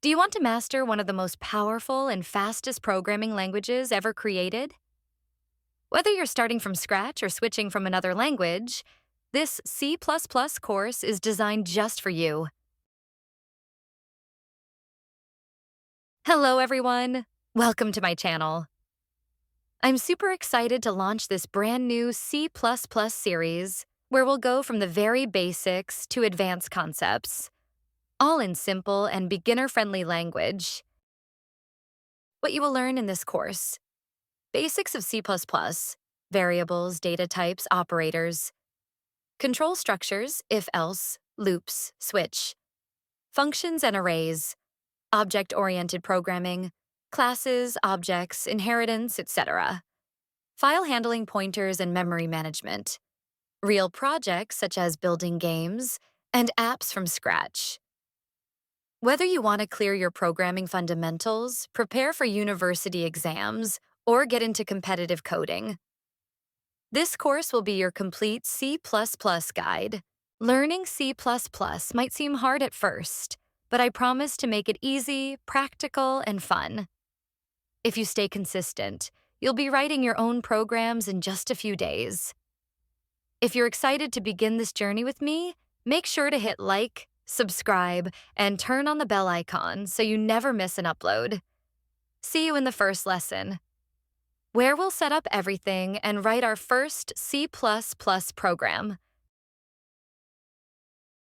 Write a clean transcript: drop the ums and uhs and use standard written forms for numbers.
Do you want to master one of the most powerful and fastest programming languages ever created? Whether you're starting from scratch or switching from another language, this C++ course is designed just for you. Hello, everyone. Welcome to my channel. I'm super excited to launch this brand new C++ series where we'll go from the very basics to advanced concepts, all in simple and beginner-friendly language. What you will learn in this course: basics of C++, variables, data types, operators, control structures, if-else, loops, switch, functions and arrays, object-oriented programming, classes, objects, inheritance, etc., file handling, pointers, and memory management, real projects such as building games, and apps from scratch. Whether you want to clear your programming fundamentals, prepare for university exams, or get into competitive coding, this course will be your complete C++ guide. Learning C++ might seem hard at first, but I promise to make it easy, practical, and fun. If you stay consistent, you'll be writing your own programs in just a few days. If you're excited to begin this journey with me, make sure to hit like, subscribe, and turn on the bell icon so you never miss an upload. See you in the first lesson, where we'll set up everything and write our first C++ program.